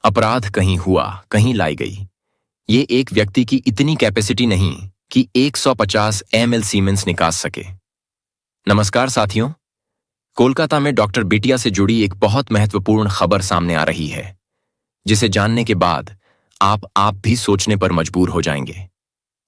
अपराध कहीं हुआ, कहीं लाई गई। ये एक व्यक्ति की इतनी कैपेसिटी नहीं कि 150 ml सीमेंस निकाल सके। नमस्कार साथियों, कोलकाता में डॉक्टर बिटिया से जुड़ी एक बहुत महत्वपूर्ण खबर सामने आ रही है, जिसे जानने के बाद आप भी सोचने पर मजबूर हो जाएंगे।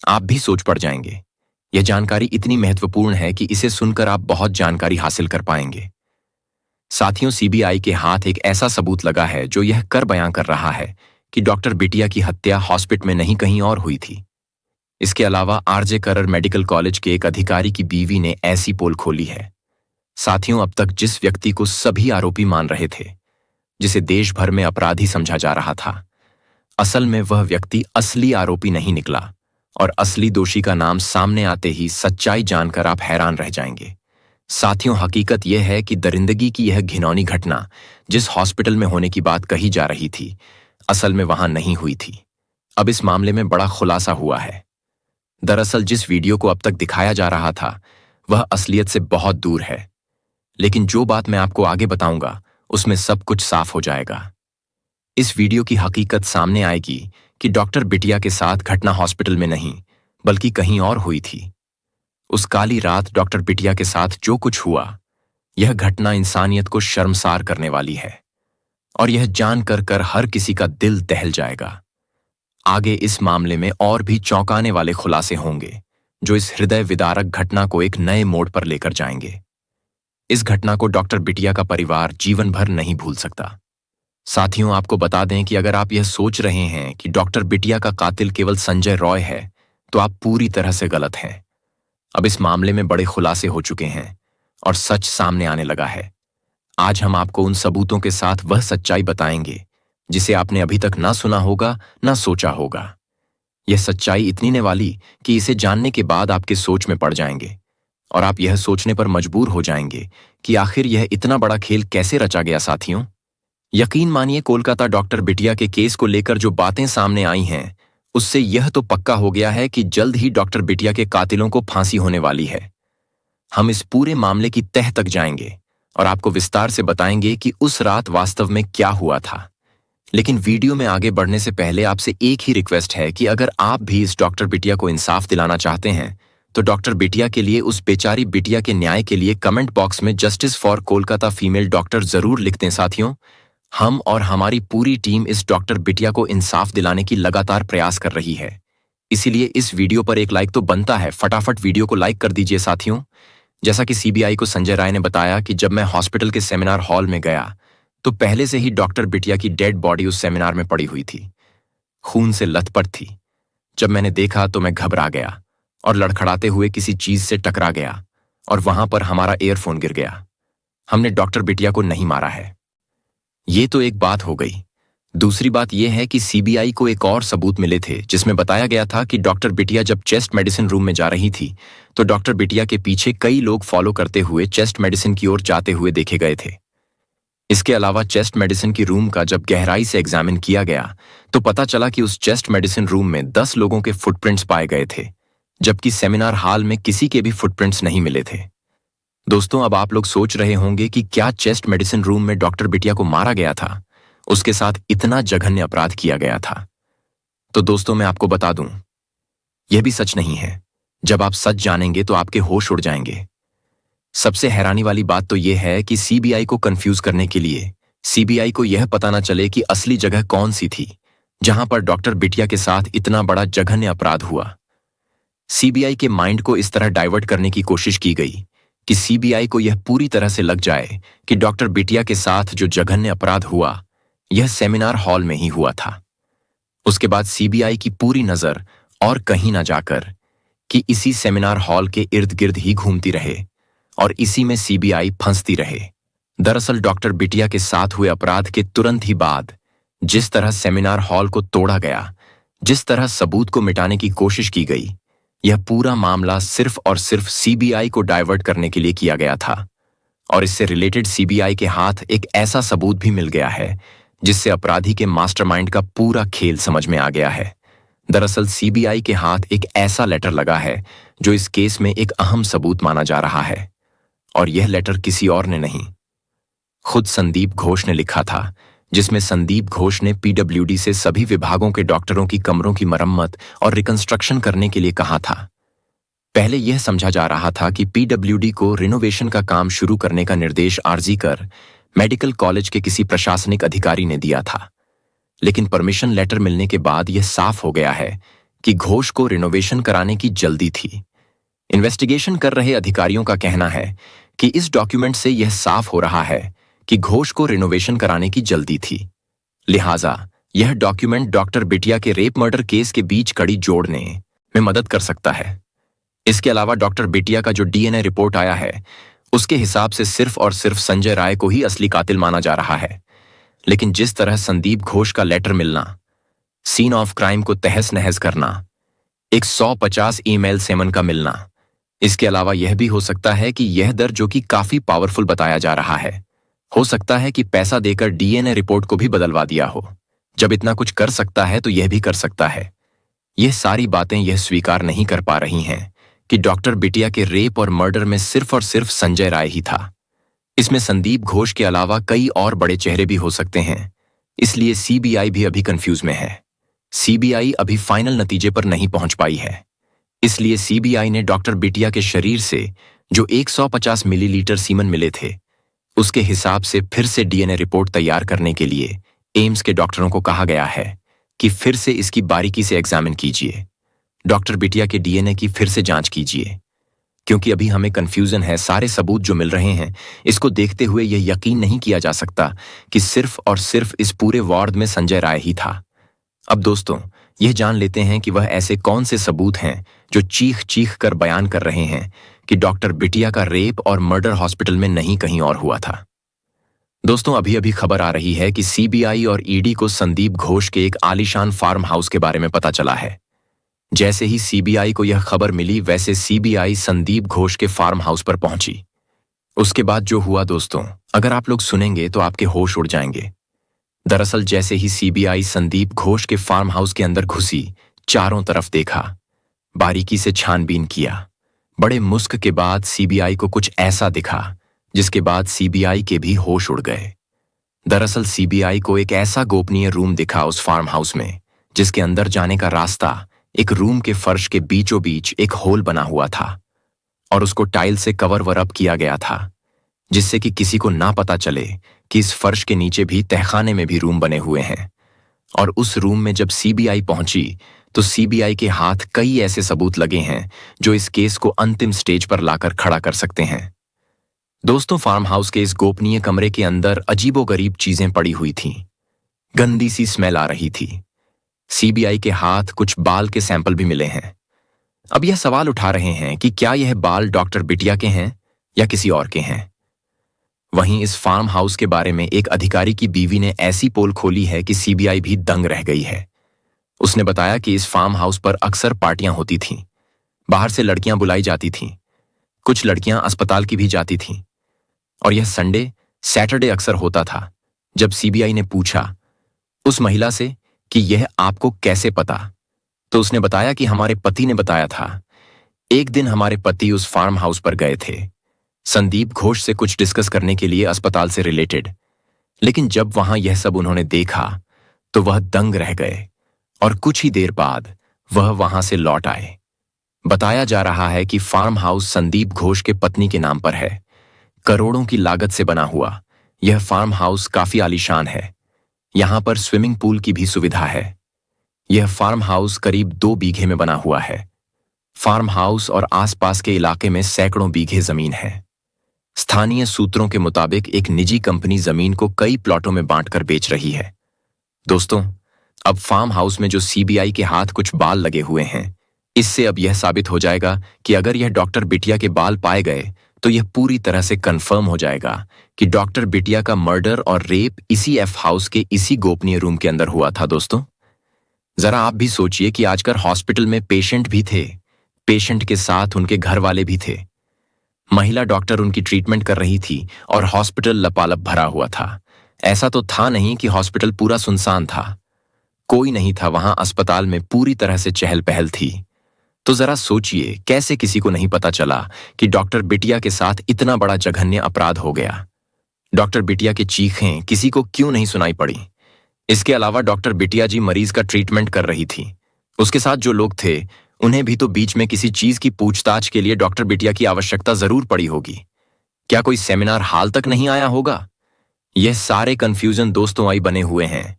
आप भी सोच पड़ जाएंगे। यह जानकारी इतनी महत्वपूर्ण है कि इसे सुनकर आप बहुत जानकारी हासिल कर पाएंगे। साथियों, सीबीआई के हाथ एक ऐसा सबूत लगा है जो यह कर बयां कर रहा है कि डॉक्टर बिटिया की हत्या हॉस्पिटल में नहीं कहीं और हुई थी। इसके अलावा आरजे करर मेडिकल कॉलेज के एक अधिकारी की बीवी ने ऐसी पोल खोली है। साथियों, अब तक जिस व्यक्ति को सभी आरोपी मान रहे थे, जिसे देश भर में अपराधी समझा जा रहा था, असल में वह व्यक्ति असली आरोपी नहीं निकला। और असली दोषी का नाम सामने आते ही सच्चाई जानकर आप हैरान रह जाएंगे। साथियों, हकीकत यह है कि दरिंदगी की यह घिनौनी घटना जिस हॉस्पिटल में होने की बात कही जा रही थी, असल में वहां नहीं हुई थी। अब इस मामले में बड़ा खुलासा हुआ है। दरअसल जिस वीडियो को अब तक दिखाया जा रहा था, वह असलियत से बहुत दूर है। लेकिन जो बात मैं आपको आगे बताऊंगा, उसमें सब कुछ साफ हो जाएगा। इस वीडियो की हकीकत सामने आएगी कि डॉक्टर बिटिया के साथ घटना हॉस्पिटल में नहीं, बल्कि कहीं और हुई थी। उस काली रात डॉक्टर बिटिया के साथ जो कुछ हुआ, यह घटना इंसानियत को शर्मसार करने वाली है। और यह जानकर कर हर किसी का दिल दहल जाएगा। आगे इस मामले में और भी चौंकाने वाले खुलासे होंगे, जो इस हृदय विदारक घटना को एक नए मोड़ पर लेकर जाएंगे। इस घटना को डॉक्टर बिटिया का परिवार जीवन भर नहीं भूल सकता। साथियों, आपको बता दें कि अगर आप यह सोच रहे हैं कि डॉक्टर बिटिया का कातिल केवल संजय रॉय है, तो आप पूरी तरह से गलत हैं। अब इस मामले में बड़े खुलासे हो चुके हैं और सच सामने आने लगा है। आज हम आपको उन सबूतों के साथ वह सच्चाई बताएंगे जिसे आपने अभी तक ना सुना होगा, ना सोचा होगा। यह सच्चाई इतनी ने वाली कि इसे जानने के बाद आपके सोच में पड़ जाएंगे और आप यह सोचने पर मजबूर हो जाएंगे कि आखिर यह इतना बड़ा खेल कैसे रचा गया। साथियों, यकीन मानिए, कोलकाता डॉक्टर बिटिया के केस को लेकर जो बातें सामने आई हैं, उससे यह तो पक्का हो गया है कि जल्द ही डॉक्टर बिटिया के कातिलों को फांसी होने वाली है। हम इस पूरे मामले की तह तक जाएंगे और आपको विस्तार से बताएंगे कि उस रात वास्तव में क्या हुआ था। लेकिन वीडियो में आगे बढ़ने से पहले आपसे एक ही रिक्वेस्ट है कि अगर आप भी इस डॉक्टर बिटिया को इंसाफ दिलाना चाहते हैं, तो डॉक्टर बिटिया के लिए, उस बेचारी बिटिया के न्याय के लिए कमेंट बॉक्स में justice for Kolkata female doctor जरूर लिख दें। साथियों, हम और हमारी पूरी टीम इस डॉक्टर बिटिया को इंसाफ दिलाने की लगातार प्रयास कर रही है। इसीलिए इस वीडियो पर एक लाइक तो बनता है। फटाफट वीडियो को लाइक कर दीजिए। साथियों, जैसा कि सीबीआई को संजय राय ने बताया कि जब मैं हॉस्पिटल के सेमिनार हॉल में गया, तो पहले से ही डॉक्टर बिटिया की डेड बॉडी उस सेमिनार में पड़ी हुई थी, खून से लथपथ थी। जब मैंने देखा तो मैं घबरा गया और लड़खड़ाते हुए किसी चीज से टकरा गया और वहां पर हमारा एयरफोन गिर गया। हमने डॉक्टर बिटिया को नहीं मारा है। ये तो एक बात हो गई। दूसरी बात यह है कि सीबीआई को एक और सबूत मिले थे, जिसमें बताया गया था कि डॉक्टर बिटिया जब चेस्ट मेडिसिन रूम में जा रही थी, तो डॉक्टर बिटिया के पीछे कई लोग फॉलो करते हुए चेस्ट मेडिसिन की ओर जाते हुए देखे गए थे। इसके अलावा चेस्ट मेडिसिन की रूम का जब गहराई से एग्जामिन किया गया, तो पता चला कि उस चेस्ट मेडिसिन रूम में 10 लोगों के फुटप्रिंट्स पाए गए थे, जबकि सेमिनार हॉल में किसी के भी फुटप्रिंट्स नहीं मिले थे। दोस्तों, अब आप लोग सोच रहे होंगे कि क्या चेस्ट मेडिसिन रूम में डॉक्टर बिटिया को मारा गया था, उसके साथ इतना जघन्य अपराध किया गया था? तो दोस्तों, मैं आपको बता दूं, यह भी सच नहीं है। जब आप सच जानेंगे तो आपके होश उड़ जाएंगे। सबसे हैरानी वाली बात तो यह है कि सीबीआई को कंफ्यूज करने के लिए सीबीआई को यह पता न चले कि असली जगह कौन सी थी जहां पर डॉक्टर बिटिया के साथ इतना बड़ा जघन्य अपराध हुआ। सीबीआई के माइंड को इस तरह डाइवर्ट करने की कोशिश की गई कि सीबीआई को यह पूरी तरह से लग जाए कि डॉक्टर बिटिया के साथ जो जघन्य अपराध हुआ, यह सेमिनार हॉल में ही हुआ था। उसके बाद सीबीआई की पूरी नजर और कहीं ना जाकर कि इसी सेमिनार हॉल के इर्द गिर्द ही घूमती रहे और इसी में सीबीआई फंसती रहे। दरअसल डॉक्टर बिटिया के साथ हुए अपराध के तुरंत ही बाद जिस तरह सेमिनार हॉल को तोड़ा गया, जिस तरह सबूत को मिटाने की कोशिश की गई, यह पूरा मामला सिर्फ और सिर्फ सीबीआई को डाइवर्ट करने के लिए किया गया था। और इससे रिलेटेड सीबीआई के हाथ एक ऐसा सबूत भी मिल गया है जिससे अपराधी के मास्टरमाइंड का पूरा खेल समझ में आ गया है। दरअसल सीबीआई के हाथ एक ऐसा लेटर लगा है जो इस केस में एक अहम सबूत माना जा रहा है। और यह लेटर किसी और ने नहीं, खुद संदीप घोष ने लिखा था, जिसमें संदीप घोष ने पीडब्ल्यूडी से सभी विभागों के डॉक्टरों की कमरों की मरम्मत और रिकंस्ट्रक्शन करने के लिए कहा था। पहले यह समझा जा रहा था कि पीडब्ल्यूडी को रिनोवेशन का काम शुरू करने का निर्देश आरजी कर मेडिकल कॉलेज के किसी प्रशासनिक अधिकारी ने दिया था, लेकिन परमिशन लेटर मिलने के बाद यह साफ हो गया है कि घोष को रिनोवेशन कराने की जल्दी थी। इन्वेस्टिगेशन कर रहे अधिकारियों का कहना है कि इस डॉक्यूमेंट से यह साफ हो रहा है कि घोष को रिनोवेशन कराने की जल्दी थी। लिहाजा यह डॉक्यूमेंट डॉक्टर बिटिया के रेप मर्डर केस के बीच कड़ी जोड़ने में मदद कर सकता है। इसके अलावा डॉक्टर बिटिया का जो डीएनए रिपोर्ट आया है, उसके हिसाब से सिर्फ और सिर्फ संजय राय को ही असली कातिल माना जा रहा है। लेकिन जिस तरह संदीप घोष का लेटर मिलना, सीन ऑफ क्राइम को तहस नहस करना, एक 150 ईमेल सेमन का मिलना, इसके अलावा यह भी हो सकता है कि यह दर जो कि काफी पावरफुल बताया जा रहा है, हो सकता है कि पैसा देकर डीएनए रिपोर्ट को भी बदलवा दिया हो। जब इतना कुछ कर सकता है तो यह भी कर सकता है। यह सारी बातें यह स्वीकार नहीं कर पा रही हैं कि डॉक्टर बिटिया के रेप और मर्डर में सिर्फ और सिर्फ संजय राय ही था। इसमें संदीप घोष के अलावा कई और बड़े चेहरे भी हो सकते हैं, इसलिए सीबीआई भी अभी कंफ्यूज में है। सीबीआई अभी फाइनल नतीजे पर नहीं पहुंच पाई है, इसलिए सीबीआई ने डॉक्टर बिटिया के शरीर से जो 150 मिलीलीटर सीमन मिले थे, उसके हिसाब से फिर से डीएनए रिपोर्ट तैयार करने के लिए एम्स के डॉक्टरों को कहा गया है कि फिर से इसकी बारीकी से एग्जामिन कीजिए, डॉक्टर बिटिया के डीएनए की फिर से जांच कीजिए, क्योंकि अभी हमें कंफ्यूजन है। सारे सबूत जो मिल रहे हैं, इसको देखते हुए यह यकीन नहीं किया जा सकता कि सिर्फ और सिर्फ इस पूरे वार्ड में संजय राय ही था। अब दोस्तों, यह जान लेते हैं कि वह ऐसे कौन से सबूत हैं जो चीख चीख कर बयान कर रहे हैं कि डॉक्टर बिटिया का रेप और मर्डर हॉस्पिटल में नहीं कहीं और हुआ था। दोस्तों, अभी अभी खबर आ रही है कि सीबीआई और ईडी को संदीप घोष के एक आलीशान फार्म हाउस के बारे में पता चला है। जैसे ही सीबीआई को यह खबर मिली, वैसे सीबीआई संदीप घोष के फार्म हाउस पर पहुंची। उसके बाद जो हुआ दोस्तों, अगर आप लोग सुनेंगे तो आपके होश उड़ जाएंगे। दरअसल जैसे ही सीबीआई संदीप घोष के फार्म हाउस के अंदर घुसी, चारों तरफ देखा, बारीकी से छानबीन किया, बड़े मुस्क के बाद सीबीआई को कुछ ऐसा दिखा जिसके बाद सीबीआई के भी होश उड़ गए। दरअसल सीबीआई को एक ऐसा गोपनीय रूम दिखा उस फार्म हाउस में, जिसके अंदर जाने का रास्ता एक रूम के फर्श के बीचों बीच एक होल बना हुआ था और उसको टाइल से कवर वरअप किया गया था, जिससे कि किसी को ना पता चले कि इस फर्श के नीचे भी तहखाने में भी रूम बने हुए हैं। और उस रूम में जब सीबीआई पहुंची तो सीबीआई के हाथ कई ऐसे सबूत लगे हैं जो इस केस को अंतिम स्टेज पर लाकर खड़ा कर सकते हैं। दोस्तों, फार्म हाउस के इस गोपनीय कमरे के अंदर अजीबोगरीब चीजें पड़ी हुई थीं। गंदी सी स्मेल आ रही थी। सीबीआई के हाथ कुछ बाल के सैंपल भी मिले हैं। अब यह सवाल उठा रहे हैं कि क्या यह बाल डॉक्टर बिटिया के हैं या किसी और के हैं। वहीं इस फार्म हाउस के बारे में एक अधिकारी की बीवी ने ऐसी पोल खोली है कि सीबीआई भी दंग रह गई है। उसने बताया कि इस फार्म हाउस पर अक्सर पार्टियां होती थीं, बाहर से लड़कियां बुलाई जाती थीं, कुछ लड़कियां अस्पताल की भी जाती थीं, और यह संडे सैटरडे अक्सर होता था। जब सीबीआई ने पूछा उस महिला से कि यह आपको कैसे पता, तो उसने बताया कि हमारे पति ने बताया था। एक दिन हमारे पति उस फार्म हाउस पर गए थे संदीप घोष से कुछ डिस्कस करने के लिए, अस्पताल से रिलेटेड। लेकिन जब वहां यह सब उन्होंने देखा तो वह दंग रह गए और कुछ ही देर बाद वह वहां से लौट आए। बताया जा रहा है कि फार्म हाउस संदीप घोष के पत्नी के नाम पर है। करोड़ों की लागत से बना हुआ यह फार्म हाउस काफी आलीशान है। यहां पर स्विमिंग पूल की भी सुविधा है। यह फार्म हाउस करीब 2 बीघे में बना हुआ है। फार्म हाउस और आसपास के इलाके में सैकड़ों बीघे जमीन है। स्थानीय सूत्रों के मुताबिक एक निजी कंपनी जमीन को कई प्लॉटों में बांटकर बेच रही है। दोस्तों, अब फार्म हाउस में जो सीबीआई के हाथ कुछ बाल लगे हुए हैं, इससे अब यह साबित हो जाएगा कि अगर यह डॉक्टर बिटिया के बाल पाए गए तो यह पूरी तरह से कंफर्म हो जाएगा कि डॉक्टर बिटिया का मर्डर और रेप इसी एफ हाउस के इसी गोपनीय रूम के अंदर हुआ था। दोस्तों, जरा आप भी सोचिए कि आजकल हॉस्पिटल में पेशेंट भी थे, पेशेंट के साथ उनके घर वाले भी थे। महिला डॉक्टर उनकी ट्रीटमेंट कर रही थी और हॉस्पिटल लपालप भरा हुआ था। ऐसा तो था नहीं कि हॉस्पिटल पूरा सुनसान था, कोई नहीं था वहां। अस्पताल में पूरी तरह से चहल पहल थी। तो जरा सोचिए कैसे किसी को नहीं पता चला कि डॉक्टर बिटिया के साथ इतना बड़ा जघन्य अपराध हो गया। डॉक्टर बिटिया की चीखें किसी को क्यों नहीं सुनाई पड़ी? इसके अलावा डॉक्टर बिटिया जी मरीज का ट्रीटमेंट कर रही थी। उसके साथ जो लोग थे, उन्हें भी तो बीच में किसी चीज की पूछताछ के लिए डॉक्टर बिटिया की आवश्यकता जरूर पड़ी होगी। क्या कोई सेमिनार हाल तक नहीं आया होगा? यह सारे कंफ्यूजन दोस्तों आई बने हुए हैं।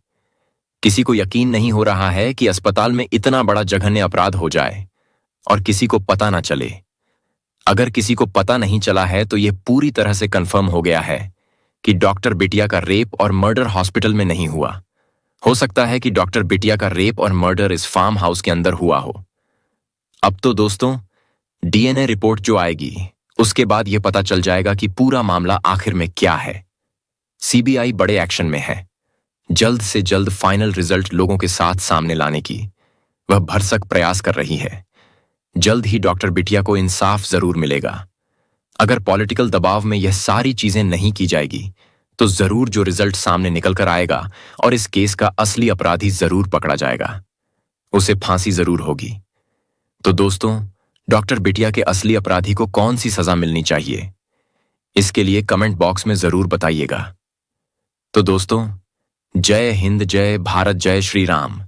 किसी को यकीन नहीं हो रहा है कि अस्पताल में इतना बड़ा जघन्य अपराध हो जाए और किसी को पता ना चले। अगर किसी को पता नहीं चला है तो यह पूरी तरह से कंफर्म हो गया है कि डॉक्टर बिटिया का रेप और मर्डर हॉस्पिटल में नहीं हुआ। हो सकता है कि डॉक्टर बिटिया का रेप और मर्डर इस फार्म हाउस के अंदर हुआ हो। अब तो दोस्तों, डीएनए रिपोर्ट जो आएगी, उसके बाद यह पता चल जाएगा कि पूरा मामला आखिर में क्या है। सीबीआई बड़े एक्शन में है। जल्द से जल्द फाइनल रिजल्ट लोगों के साथ सामने लाने की वह भरसक प्रयास कर रही है। जल्द ही डॉक्टर बिटिया को इंसाफ जरूर मिलेगा। अगर पॉलिटिकल दबाव में यह सारी चीजें नहीं की जाएगी तो जरूर जो रिजल्ट सामने निकल कर आएगा और इस केस का असली अपराधी जरूर पकड़ा जाएगा। उसे फांसी जरूर होगी। तो दोस्तों, डॉक्टर बिटिया के असली अपराधी को कौन सी सजा मिलनी चाहिए, इसके लिए कमेंट बॉक्स में जरूर बताइएगा। तो दोस्तों, जय हिंद, जय भारत, जय श्री राम।